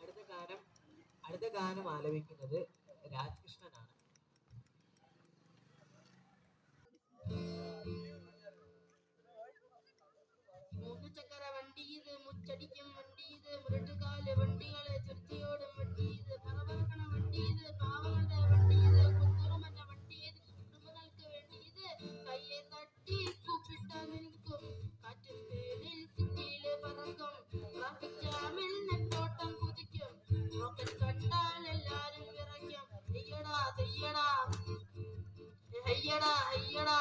അടുത്ത ഗാനം അടുത്ത ഗാനം ആലപിക്കുന്നത് രാജ്കൃഷ്ണനാണ്. മൂന്ന് ചക്കര വണ്ടി ഇത്, മുച്ചടിക്കും വണ്ടി ഇത്, മുരട്ടുകാല് വണ്ടികളെ ചുറ്റിയോടും വണ്ടി ഇത്, പറവറക്കണ വണ്ടി ഇത്, പാവങ്ങളുടെ വണ്ടി ഇത്, കുത്തുറുമന്റെ വണ്ടി ഇത്, കുടുംബങ്ങൾക്ക് വേണ്ടി ഇത്, കയ്യെ തട്ടി കൂപ്പിട്ട നിൽക്കും, കാറ്റിൻ പേരിൽ സിറ്റിയില് പറക്കും, ട്രാഫിക് ജാമിൽ നെട്ടോട്ടം കുതിക്കും, റോക്കറ്റ് കണ്ടാൽ എല്ലാരും വിറയ്ക്കും, തെയ്യടാ തെയ്യടാ ഹയ്യടാ ഹയ്യടാ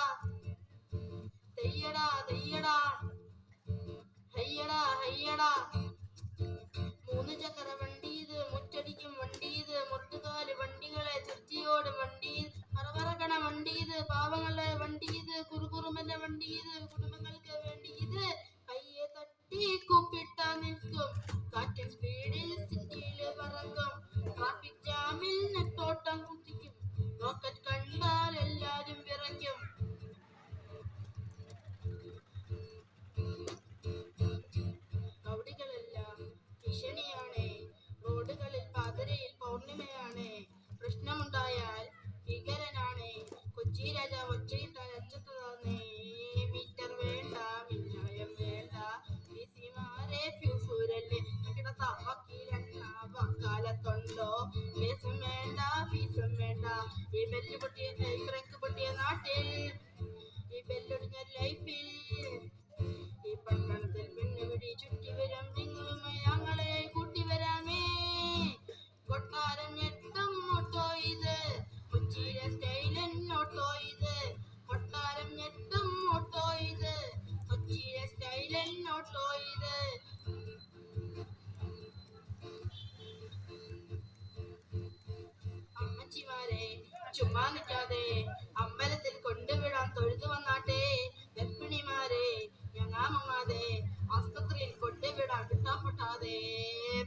തെയ്യടാ തെയ്യടാ ഹയ്യടാ ഹയ്യടാ. മൂന്ന് ചക്കര വണ്ടി ഇത്, മുറ്റടിക്കും വണ്ടി ഇത്, മുട്ടുകാല് വണ്ടികളെ ചുറ്റിയോടും വണ്ടി ഇത്, പറവറക്കണ വണ്ടി ഇത്, പാവങ്ങളുടെ വണ്ടി ഇത്, കുറുകുറുമന്റെ വണ്ടി ഇത്, കുടുംബങ്ങൾക്ക് വേണ്ടി ഇത്, കയ്യെ തട്ടി കൂപ്പിട്ട നിൽക്കും, കാറ്റിൻ സ്പീഡിൽ സിറ്റിയില് പറക്കും, ട്രാഫിക് ജാമിൽ നെട്ടോട്ടം കുത്തിക്കും, റോക്കറ്റ് കണ്ടാൽ എല്ലാരും വിറയ്ക്കും. റൗഡികളെല്ലാം ഭീഷണിയാണേ, റോഡുകളിൽ പാതിരയിൽ പൗർണിമയാണേ, പ്രശ്നമുണ്ടായാൽ ഭീകരനാണേ, കൊച്ചി രാജാവ് ഒച്ചയിട്ടാൽ അച്ചത്തതാന്നേ, മീറ്റർ വേണ്ട മിന്നായം വേണ്ട, ബിസിമാരെ ഫ്യൂസൂരല്ലേ കിടത്ത വക്കീലെണ്ണ വക്കാലത്തുണ്ടോ, കേസും വേണ്ട ഫീസും വേണ്ട, ഈ ബെല്ല് പൊട്ടിയ ബ്രേക്ക് പൊട്ടിയ നാട്ടിൽ, ഈ ബെല്ലൊടിഞ്ഞ ലൈഫിൽ, ഈ പട്ടണത്തിൽ പെണ്ണുപിടി ചുറ്റി വരും, നിങ്ങളുമായി ഞങ്ങളെ കൂട്ടി വരാമേ, കൊട്ടാരം ഞെട്ടും ഓട്ടോ ഇത്, കൊച്ചിയിലെ സ്റ്റൈലൻ ഓട്ടോ ഇത്, കൊട്ടാരം ഞെട്ടും ഓട്ടോ ഇത്, കൊച്ചിയിലെ സ്റ്റൈലൻ ഓട്ടോ ഇത്. അമ്മച്ചിമാരെ ചുമ്മാ നിൽക്കാതെ അമ്പലത്തിൽ കൊണ്ടുവിടാൻ തൊഴുതു വന്നാട്ടെ, ഗർഭിണിമാരെ ഞങ്ങാമങ്ങാതെ ആസ്പത്രിയിൽ കൊണ്ടുവിടാൻ കിട്ടാപ്പൊട്ടാതെ,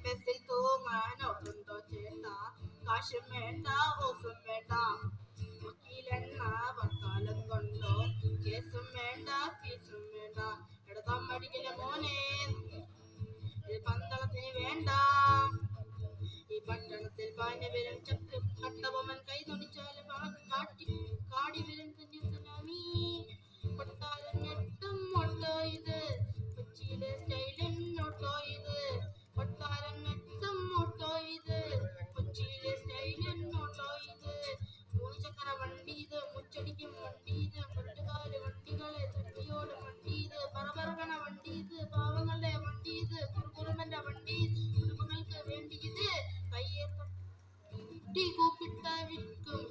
ബസ്സിൽ തൂങ്ങാൻ ഓട്ടുണ്ടോ ചേട്ടാ, കാശും വേണ്ട ഓസും വേണ്ട, വക്കീലെണ്ണ വക്കാലം കൊണ്ടോ, കേസും വേണ്ട ഫീസും വേണ്ട, എടുത്താൻ പഠിക്കില്ല മോനെ ഇത് പന്തളത്തിന് വേണ്ട, ഈ പട്ടണത്തിൽ പാഞ്ഞ വരും ചക്രം കട്ടബൊമ്മൻ കൈ തൊടിച്ചാല് കാടി വരും സുനാമി, കൊട്ടാരം ഞെട്ടും ഓട്ടോ ഇത്, കൊച്ചിയിലെ സ്റ്റൈലൻ ഓട്ടോ ഇത്, കൊട്ടാരം ഞെട്ടും ഓട്ടോ ഇത്, കൊച്ചിയിലെ സ്റ്റൈലൻ ഓട്ടോ ഇത്, മൂന്ന് ചക്കര വണ്ടി ഇത്, മുച്ചടിക്കും വണ്ടി ഇത്, മുട്ടുകാല് വണ്ടികളെ ചുറ്റിയോടും വണ്ടി ഇത്, പറവറക്കണ വണ്ടി ഇത്, പാവങ്ങളുടെ വണ്ടി ഇത്, കുറുകുറുമന്റെ വണ്ടി ഇത്, കുടുംബങ്ങൾക്ക് വേണ്ടി ഇത്, കയ്യെ തട്ടി കൂപ്പിട്ട വിൽക്കും,